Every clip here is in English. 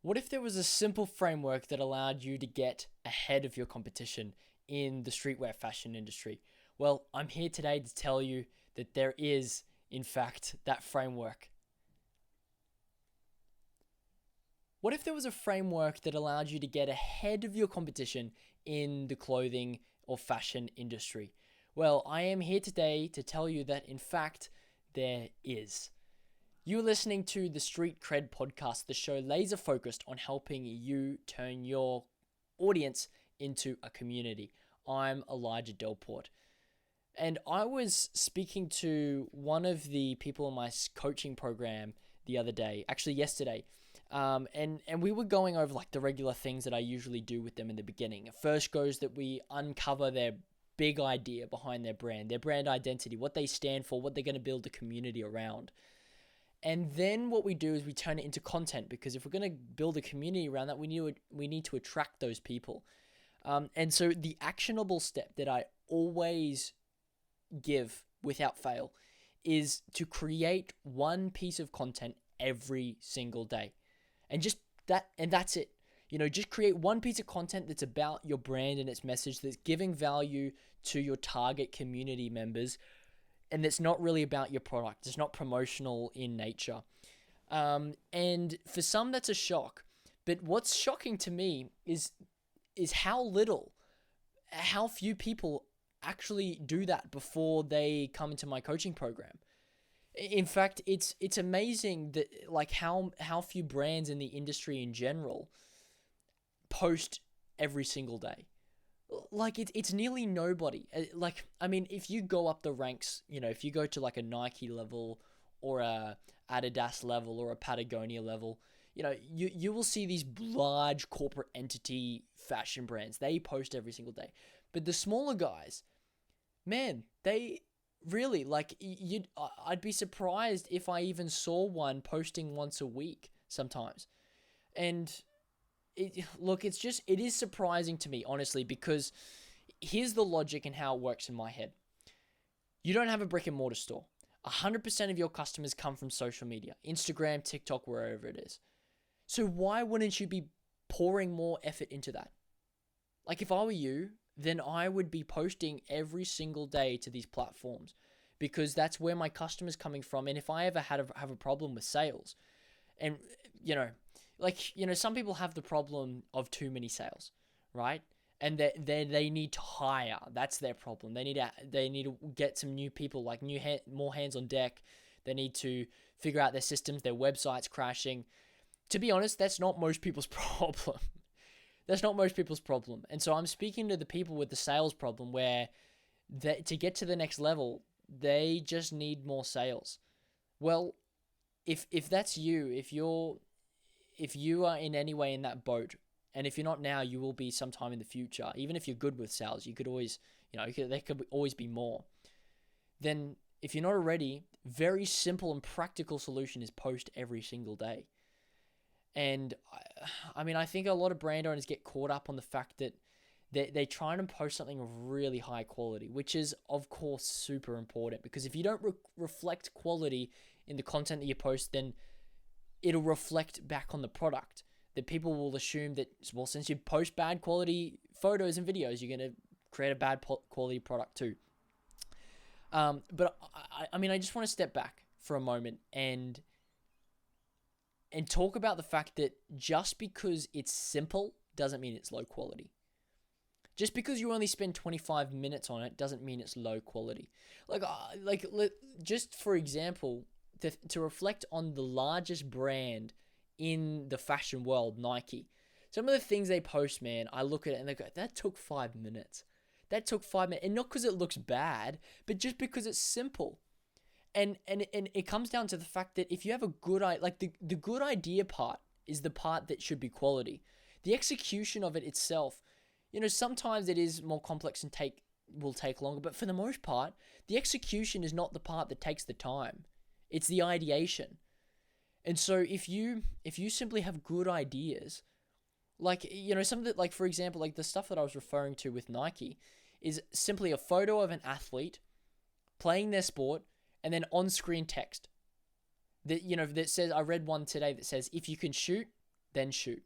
What if there was a simple framework that allowed you to get ahead of your competition in the streetwear fashion industry? Well, I'm here today to tell you that there is, in fact, that framework. What if there was a framework that allowed you to get ahead of your competition in the clothing or fashion industry? Well, I am here today to tell you that, in fact, there is. You're listening to the Street Cred podcast, the show laser focused on helping you turn your audience into a community. I'm Elijah Delport. And I was speaking to one of the people in my coaching program the other day, actually yesterday, and we were going over like the regular things that I usually do with them in the beginning. First goes that we uncover their big idea behind their brand identity, what they stand for, what they're going to build a community around. And then what we do is we turn it into content, because if we're going to build a community around that, we need to attract those people. And so the actionable step that I always give without fail is to create one piece of content every single day. And that's it. Just create one piece of content that's about your brand and its message, that's giving value to your target community members, and that's not really about your product. It's not promotional in nature. And for some, that's a shock. But what's shocking to me is how few people actually do that before they come into my coaching program. In fact, it's amazing that like how few brands in the industry in general post every single day. Like it's nearly nobody. Like, I mean, if you go up the ranks, if you go to like a Nike level or a Adidas level or a Patagonia level, you will see these large corporate entity fashion brands. They post every single day. But the smaller guys, man, they really I'd be surprised if I even saw one posting once a week sometimes. And it is surprising to me, honestly, because here's the logic and how it works in my head. You don't have a brick and mortar store. 100% of your customers come from social media, Instagram, TikTok, wherever it is. So why wouldn't you be pouring more effort into that? Like, if I were you, then I would be posting every single day to these platforms, because that's where my customers coming from. And if I ever have a problem with sales, and some people have the problem of too many sales, right? And they need to hire. That's their problem. They need to get some new people, like more hands on deck. They need to figure out their systems, their website's crashing. To be honest, that's not most people's problem. That's not most people's problem. And so I'm speaking to the people with the sales problem, where to get to the next level, they just need more sales. Well, if that's you, if you are in any way in that boat, and if you're not now, you will be sometime in the future. Even if you're good with sales, you could always, there could always be more. Then if you're not already, very simple and practical solution is post every single day. And I mean, I think a lot of brand owners get caught up on the fact that they try and post something of really high quality, which is, of course, super important, because if you don't reflect quality in the content that you post, then it'll reflect back on the product. That people will assume that, well, since you post bad quality photos and videos, you're going to create a bad quality product too. But I mean, I just want to step back for a moment and talk about the fact that just because it's simple doesn't mean it's low quality. Just because you only spend 25 minutes on it doesn't mean it's low quality. Just for example, to reflect on the largest brand in the fashion world, Nike. Some of the things they post, man, I look at it and they go, that took 5 minutes. That took 5 minutes. And not because it looks bad, but just because it's simple. And it comes down to the fact that if you have a good idea, like the good idea part is the part that should be quality. The execution of it itself, sometimes it is more complex and will take longer, but for the most part, the execution is not the part that takes the time. It's the ideation. And so if you simply have good ideas, some of the, like, for example, like the stuff that I was referring to with Nike is simply a photo of an athlete playing their sport, and then on-screen text that says, I read one today that says, if you can shoot, then shoot.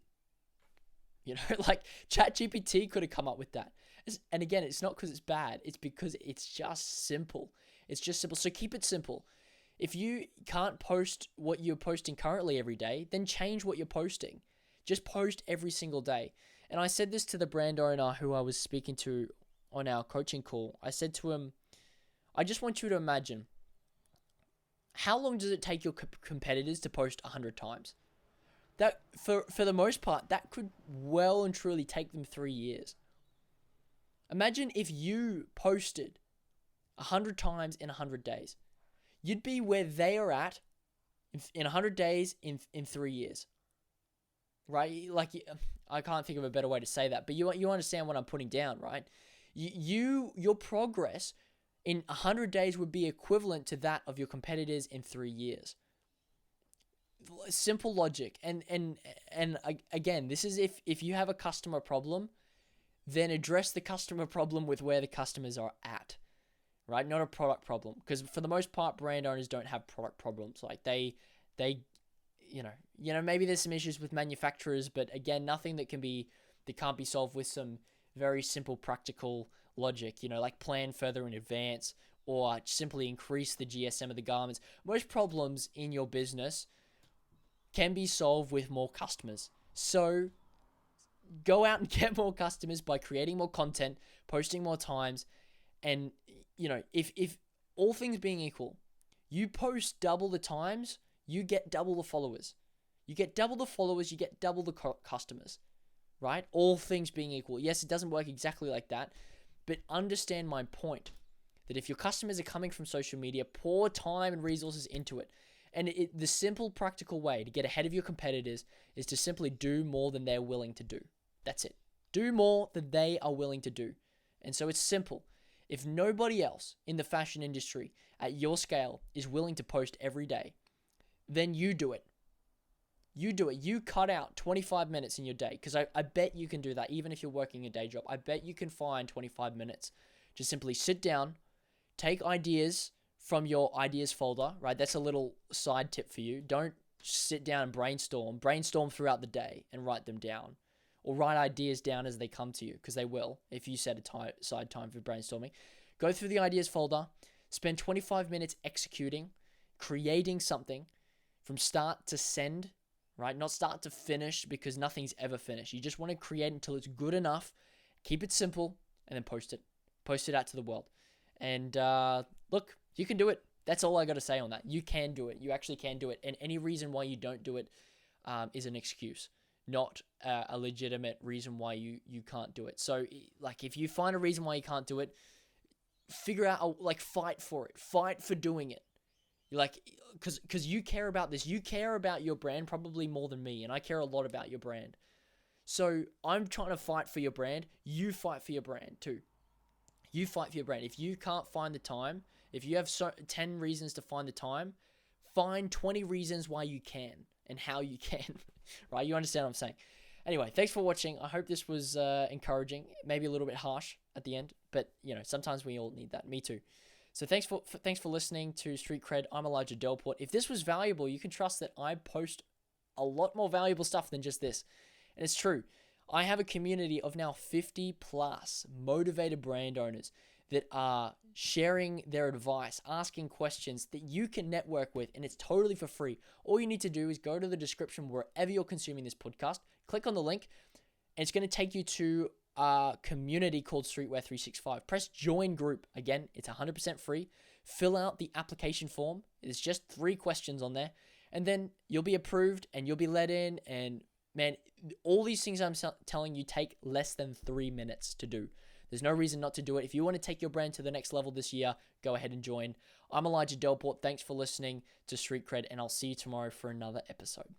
Like ChatGPT could have come up with that. And again, it's not because it's bad. It's because it's just simple. It's just simple. So keep it simple. If you can't post what you're posting currently every day, then change what you're posting. Just post every single day. And I said this to the brand owner who I was speaking to on our coaching call. I said to him, I just want you to imagine, how long does it take your competitors to post 100 times? That for the most part, that could well and truly take them 3 years. Imagine if you posted 100 times in 100 days. You'd be where they are at in 100 days in 3 years. Right? Like, I can't think of a better way to say that, but you understand what I'm putting down, right? Your progress in 100 days would be equivalent to that of your competitors in 3 years. Simple logic. And again, this is if you have a customer problem, then address the customer problem with where the customers are at, right? Not a product problem. Because for the most part, brand owners don't have product problems. Like they maybe there's some issues with manufacturers, but again, nothing that can't be solved with some very simple practical logic, like plan further in advance or simply increase the GSM of the garments. Most problems in your business can be solved with more customers. So go out and get more customers by creating more content, posting more times, and if all things being equal, you post double the times, you get double the followers. You get double the followers, you get double the customers, right? All things being equal. Yes, it doesn't work exactly like that, but understand my point, that if your customers are coming from social media, pour time and resources into it. And the simple, practical way to get ahead of your competitors is to simply do more than they're willing to do. That's it. Do more than they are willing to do. And so it's simple. If nobody else in the fashion industry at your scale is willing to post every day, then you do it. You do it. You cut out 25 minutes in your day, because I bet you can do that even if you're working a day job. I bet you can find 25 minutes to simply sit down, take ideas from your ideas folder, right? That's a little side tip for you. Don't sit down and brainstorm throughout the day and write them down, or write ideas down as they come to you, because they will if you set aside time for brainstorming. Go through the ideas folder, spend 25 minutes executing, creating something from start to send, right? Not start to finish, because nothing's ever finished. You just want to create until it's good enough, keep it simple, and then post it out to the world. And look, you can do it. That's all I got to say on that. You can do it. You actually can do it. And any reason why you don't do it is an excuse, not a legitimate reason why you can't do it. So, like, if you find a reason why you can't do it, figure out, fight for it. Fight for doing it. Because you care about this. You care about your brand probably more than me, and I care a lot about your brand. So I'm trying to fight for your brand. You fight for your brand too. You fight for your brand. If you can't find the time, if you have 10 reasons to find the time, find 20 reasons why you can and how you can, right? You understand what I'm saying? Anyway, thanks for watching. I hope this was encouraging, maybe a little bit harsh at the end, but sometimes we all need that. Me too. So thanks for listening to Street Cred. I'm Elijah Delport. If this was valuable, you can trust that I post a lot more valuable stuff than just this. And it's true. I have a community of now 50 plus motivated brand owners that are sharing their advice, asking questions that you can network with, and it's totally for free. All you need to do is go to the description wherever you're consuming this podcast, click on the link, and it's going to take you to a community called Streetwear 365. Press join group. Again, it's 100% free. Fill out the application form. There's just 3 questions on there, and then you'll be approved and you'll be let in. And man, all these things I'm telling you take less than 3 minutes to do. There's no reason not to do it. If you want to take your brand to the next level this year, go ahead and join. I'm Elijah Delport. Thanks for listening to Street Cred, and I'll see you tomorrow for another episode.